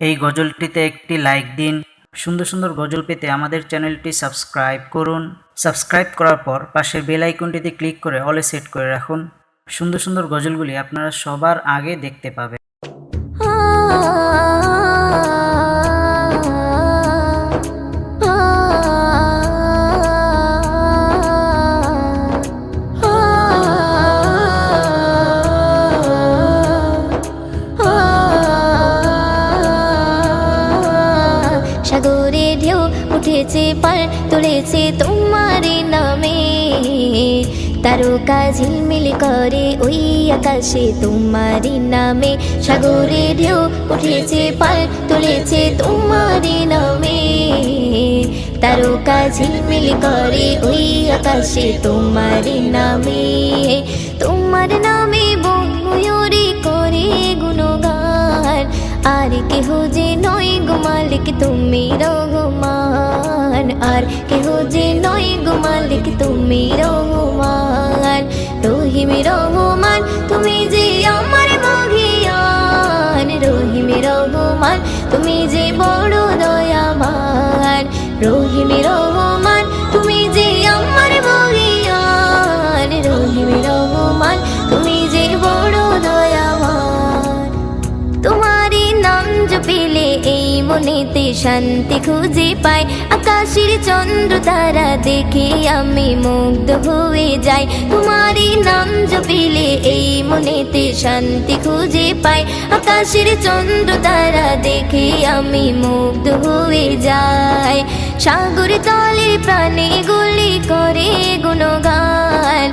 এই গজলটিতে একটি লাইক দিন। সুন্দর সুন্দর গজল পেতে আমাদের চ্যানেলটি সাবস্ক্রাইব করুন। সাবস্ক্রাইব করার পর পাশের বেল আইকনটিতে ক্লিক করে অলে সেট করে রাখুন। সুন্দর সুন্দর গজলগুলি আপনারা সবার আগে দেখতে পাবেন। সাগরে ঢেউ উঠেছে পার তুলেছে তোমার নামে, তারকা ঝিলমিল করে ওই আকাশে তোমার নামে। সাগরে ঢেউ উঠেছে পার তুলেছে তোমার নামে, তারকা ঝিলমিল করে ওই আকাশে তোমার নামে। তোমার নামে বন ময়ূরী করে গুণগান, আর কেহ যে নয় গো মালিক তুমি রহমান, আর কেহ যে নয় গো মালিক তুমি রহমান। রহিম রহমান তুমি যে আমার মহিয়ান, রহিম রহমান তুমি যে বড় দয়াবান। রহিম রহমান তুমি যে আমার মহিয়ান, রহিম রহমান তুমি যে বড় দয়াবান। তোমারই নাম জপিলে এই মনেতে শান্তি খুঁজে পাই, আকাশের চন্দ্র তারা দেখে আমি মুগ্ধ হয়ে যাই। তোমারই নাম জপিলে এই মনেতে শান্তি খুঁজে পাই, আকাশের চন্দ্র তারা দেখে আমি মুগ্ধ হয়ে যাই। সাগর তলে প্রাণে গুলি করে গুণগান,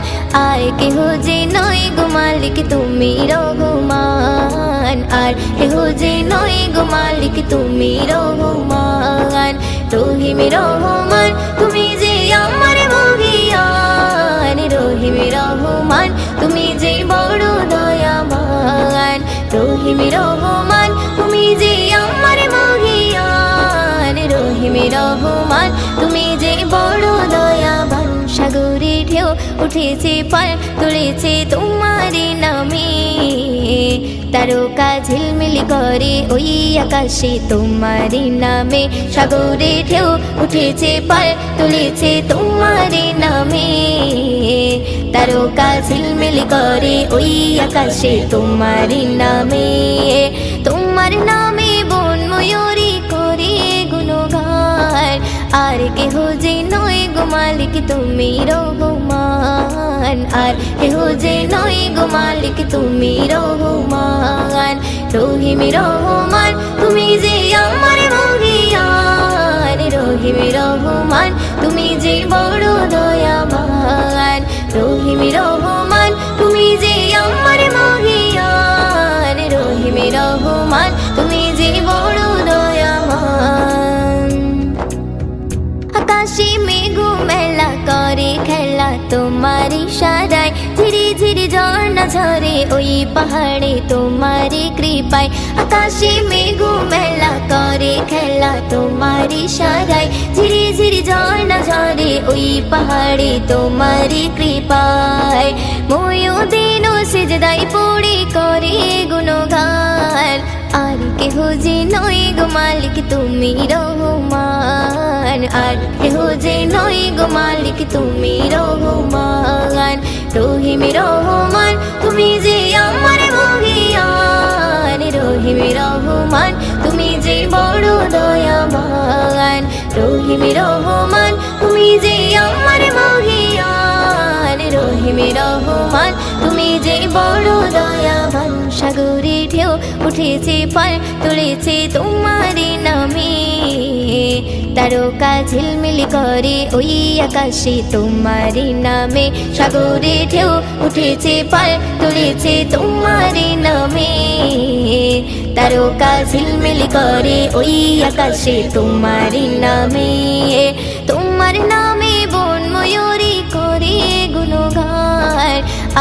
আর কেহ যে নয় গো মালিক তুমি রহমান, আর কেহ যে নয় গো মালিক তুমি রহমান। রহিম রহমান তুমি যে আমার মহিয়ান, রহিম রহমান তুমি যে বড় দয়াবান। রহিম রহমান তুমি যে আমার মহিয়ান, রহিম রহমান তুমি যে বড় দয়াবান। সাগরে ঢেউ উঠেছে পার তুলেছে তোমার নামে, তারকা ঝিলমিল করে ওই আকাশে তোমার নামে। সাগরে ঢেউ উঠেছে পার তুলেছে তোমার নামে, তারকা ঝিলমিল করে ওই আকাশে তোমার নামে। তোমার নামে বন ময়ূরী করে গুণগান, আর কেহ যে নয় গো মালিক তুমি রহমান, আর কেহ যে নয় গো মালিক তুমি রহমান। রহিম রহমান তুমি যে আমার মহিয়ান, রহিম রহমান তুমি যে বড় দয়াবান। রহিম রহমান তুমি যে আমার মহিয়ান, রহিম রহমান তুমি যে বড় দয়াবান। আকাশে মেঘ মেলা করে খেলা তোমার ইশারায়, ঝিরি ঝিরি ঝর্ণা ঝরে ওই পাহাড়ে তোমার কৃপায়। আকাশে মেঘ মেলা করে খেলা তোমার ইশারায়, ঝিরি ঝিরি ঝর্ণা ঝরে ওই পাহাড়ে তোমার কৃপায়। ময়ূদিন সিজদায় পড়ে করে গুণগান, আর কেহ যে নয় গো মালিক তুমি রহমান, আর কেহ যে নয় গো মালিক তুমি রহমান। রহিম রহমান তুমি যে আমার মহিয়ান, রহিম রহমান তুমি যে বড় দয়াবান। রহিম রহমান তুমি যে আমার মহিয়ান, রহিম রহমান তুমি যে বড় দয়াবান। সাগরে ঢেউ উঠেছে পার তুলেছে তোমার নামে, তারকা ঝিলমিল করে ওই আকাশে তোমার নামে। সাগরে ঢেউ উঠেছে পার তুলেছে তোমার নামে, তারকা ঝিলমিল করে ওই আকাশে তোমার নামে। তোমার নামে বন ময়ূরী করে গুণগান,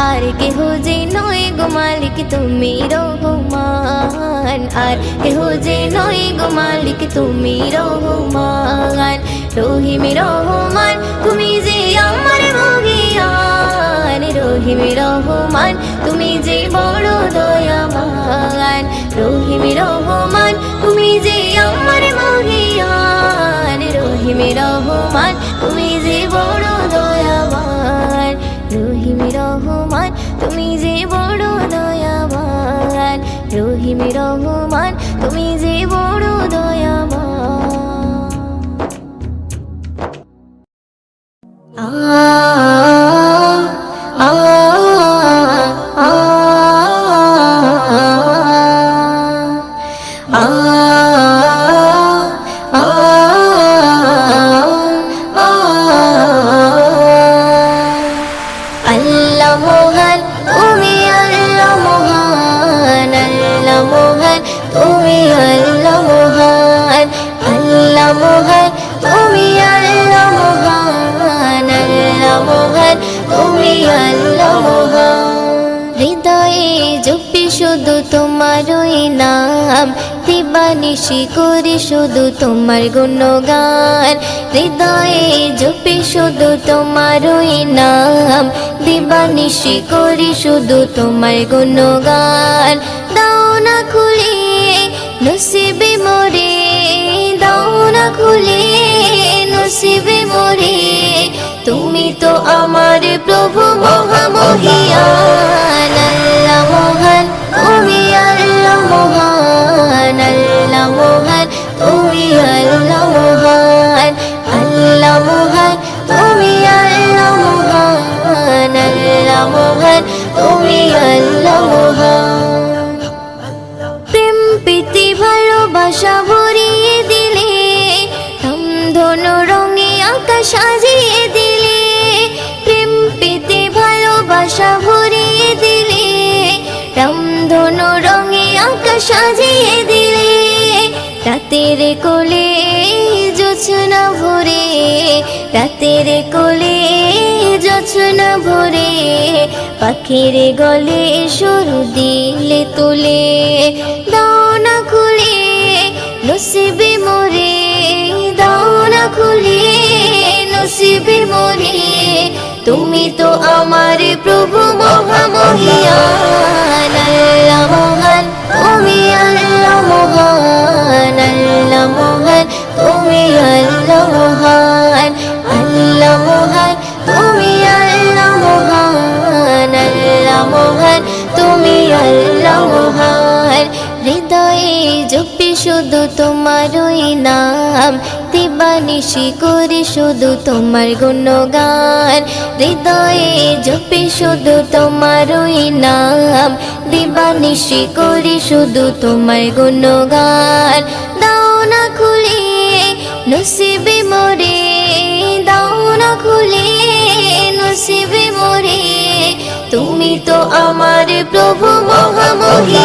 আর কেহ যে নয় গো মালিক তুমি রহমান, আর কেহ যে নয় গো মালিক তুমি রহমান। রহিম রহমান তুমি যে আমার মহিয়ান, রহিম রহমান তুমি যে বড় দয়াবান। রহিম রহমান তুমি যে আমার মহিয়ান রহিম রহমান তুমি যে বড় দয়াবান রহিম রহমান তুমি যে বড় দয়াবান রহিম রহমান তুমি যে বড় দয়াবান আ আ আ আ আল্লাহ মহান তুমি আল্লাহ মহান আল্লাহ মহান তুমি আল্লাহ মহান আল্লাহ মহান তুমি আল্লাহ মহান আল্লাহ মহান তুমি আল্লাহ মহান হৃদয়ে জপি শুধু তোমারই নাম দিবানিশি করি শুধু তোমার গুণগান হৃদয়ে জপি শুধু তোমারই নাম দিবানিশি করি শুধু তোমার গুণগান দাও না খুলে নসিবে মোরে দাও না খুলে নসিবে মোরে তুমি তো আমার প্রভু মহামহিয়ান আল্লাহ মহান তুমি আল্লাহ মহান আল্লাহ মহান তুমি আল্লাহ মহান আল্লাহ মহান তুমি আল্লাহ মহান আল্লাহ মহান তুমি আল্লাহ মহান প্রেম প্রীতি ভালোবাসা ভরিয়ে দিলে ধনু রঙে আকাশ সাজিয়ে দিলে প্রেম প্রীতি ভালোবাসা ভরিয়ে দিলে রামধনু রঙে আকাশ সাজিয়ে দিলে রাতের কোলে জোছনা ভরে রাতের কোলে জোছনা ভরে পাখির গলে সরু দিলে তুলে দাও না খুলে নসিবে মোরে দাও না খুলে নসিবে মোরে তুমি তো আমার প্রভু মহামহিয়ান আল্লাহ মহান তুমি আল্লাহ মহান আল্লাহ মহান তুমি আল্লাহ মহান আল্লাহ মহান তুমি আল্লাহ মহান আল্লাহ মহান তুমি আল্লাহ মহান হৃদয়ে জপি শুধু তোমারই নাম দিবানিশি করি শুধু তোমার গুণগান হৃদয়ে জপি শুধু তোমারই নাম দিবানিশি করি শুধু তোমার গুণগান দাও না খুলে নসিবে মোরে দাও না খুলে নসিবে মোরে তুমি তো আমার প্রভু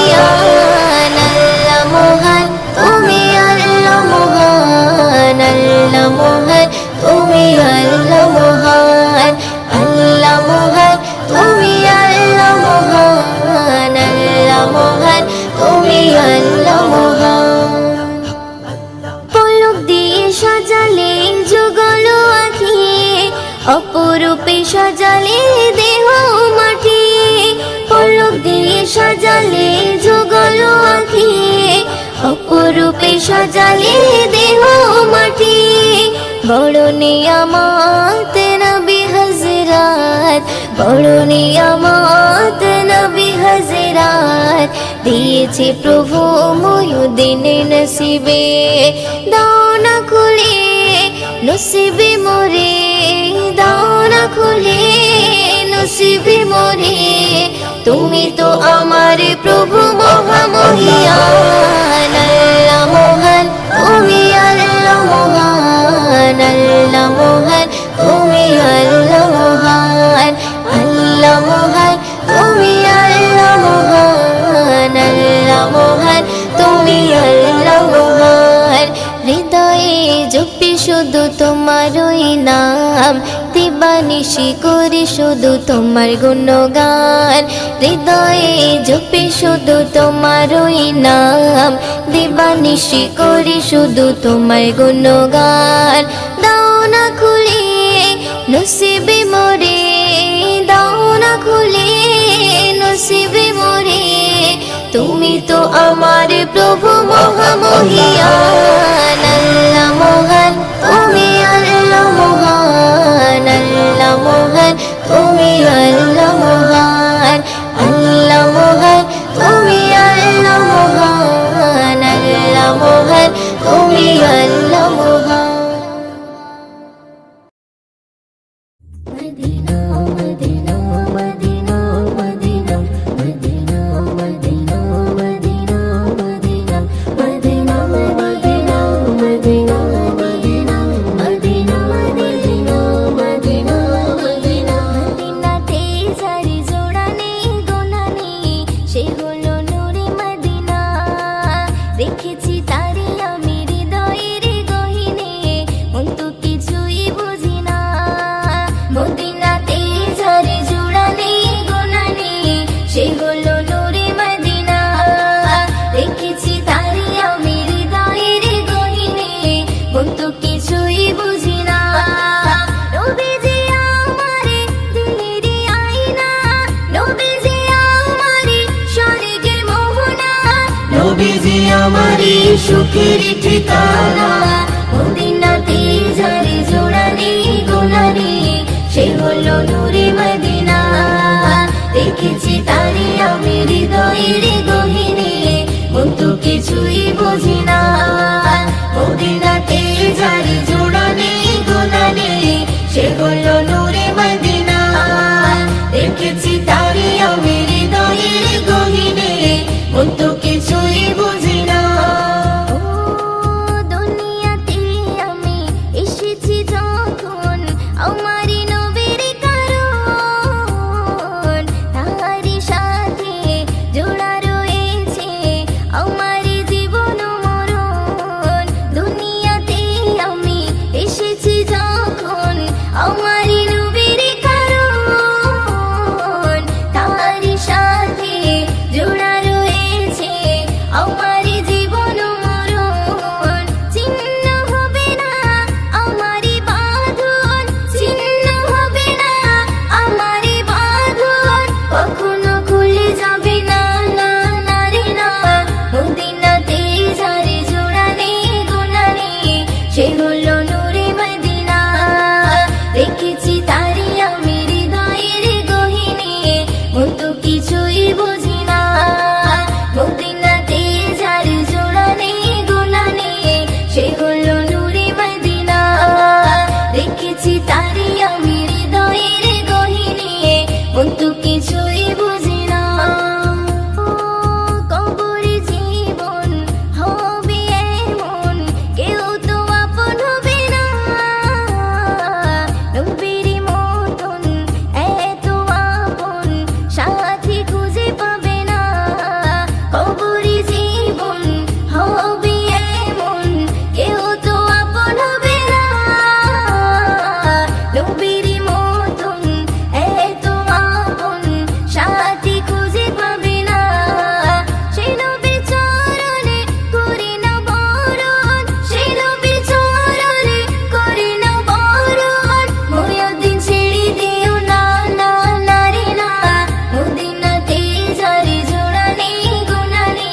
মহামহিয়ান আল্লাহ মহান তুমি আল্লাহ মহান আল্লাহ মহান তুমি আল্লাহ মহান আল্লাহ মহান তুমি আল্লাহ মহান আল্লাহ মহান তুমি আল্লাহ মহান পলক দিয়ে সাজালে যুগল আঁখি অপরূপে সাজালে দেহ মাটি পলক দিয়ে সাজালে যুগল আঁখি অপরূপে সাজালে দেহ মাটি বড় নিয়ামত নবী হযরত বড় নিয়ামত নবী হযরত দিয়েছে প্রভু মুয়ুদ্দিন নসিবে দাও না খুলে নসিবে মোরে দাও না খুলে নসিবে মোরে তুমি তো আমার প্রভু মহামহিয়ান আল্লাহ মহান তুমি আল্লাহ মহান আল্লাহ মহান তুমি আল্লাহ মহান আল্লাহ মহান তুমি আল্লাহ মহান আল্লাহ মহান তুমি আল্লাহ মহান হৃদয়ে জপি শুধু তোমারই নাম দিবানিশি করি শুধু তোমার গুণগান হৃদয়ে জপি শুধু তোমারই নাম দিবানিশি করি শুধু তোমার গুণগান দাও না খুলে নসিবে মোরে দাও না খুলে নসিবে মোরে তুমি তো আমার প্রভু মহামহিয়ান আল্লাহ মহান তুমি আল্লাহ মহান আল্লাহ মহান তুমি আল্লাহ মহান আল্লাহ মহান তুমি আল্লাহ মহান আল্লাহ মহান তুমি আল্লাহ মহান Medina Medina Medina Medina Medina Medina Medina Medina Medina Medina Medina Medina Medina Medina Medina Medina মদিনাতে সারি জোড়ানে গোনানে সে হলো নূরে মদিনা দেখেছি তারে আমি হৃদয়ের গহীনে মন তো কিছুই বুঝি না মদিনাতে ঝরে জোড়ানে গোনানে সে হলো নূরে মদিনা দেখেছি তারে আমি হৃদয়ের গহীনে মন তো কিছুই বুঝি না নবীজি আমারে দিলেরই আয়না নবীজি আমারে স্বর্গের মোহনা নবীজি আমারে সুখের ঠিকানা মদিনাতে ঝরে জোড়ানে গোনানে সে হলো নূরে মদিনা দেখেছি তারে আমি হৃদয়ের গহীনে মন তো কিছুই বুঝি না মদিনাতে ঝরে জোড়ানে গোনানে সে হলো নূরে মদিনা দেখেছি তারে আমি হৃদয়ের গহীনে মন তো কিছুই বুঝি না ও দুনিয়াতে আমি এসেছি যখন আমারই নবীর কারণ তারই সাথে জোড়া রয়েছে আমার জীবন মরণ দুনিয়াতে আমি এসেছি যখন আমারই নবীর কারণ তারই সাথে জোড়া রয়েছে আমার জীবন মরণ চিহ্ন হবে না আমারই বাঁধন চিহ্ন হবে না আমারই বাঁধন কখনো খুলে যাবে না না না রে না মদিনাতে ঝরে জোড়ানে গোনানে সে হলো নূরে মদিনা দেখেছি তারে আমি হৃদয়ের গহীনে মন তো কিছুই বুঝি না মদিনাতে ঝরে জোড়ানে গোনানে সে হলো নূরে মদিনা দেখেছি তারে আমি হৃদয়ের গহীনে মন তো কিছুই বুঝি না ও কবরে জীবন হবে এমন কেউ তো আপন হবে না নবীর মতন এত আপন সাথী খুঁজে পাবে না কবরে জীবন হবে এমন কেউ তো আপন হবে না নবীর মতন এত আপন সাথী খুঁজে পাবে না সেই নবীর চরণে করি না বরণ সেই নবীর চরণে করি না বরণ মুয়াজ্জিন ছেড়ে দিও না না না রে না মদিনাতে ঝরে জোড়ানে গোনানে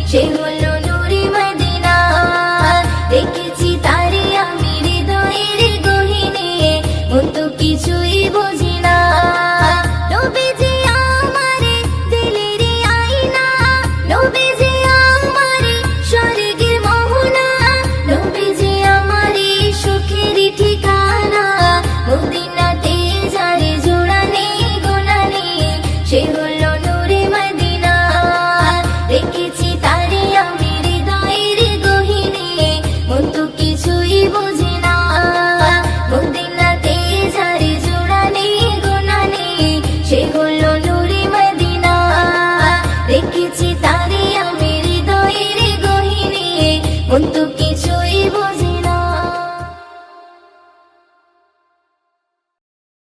সে হলো নূরে মদিনা দেখেছি তারে আমি হৃদয়ের গহীনে মন তো কিছুই বুঝি না নবীজি আমারে দিলেরই আয়না নবীজি আমারে স্বর্গের মোহনা নবীজি আমারে সুখের ঠিকানা মদিনাতে ঝরে জোড়ানে গোনানে সে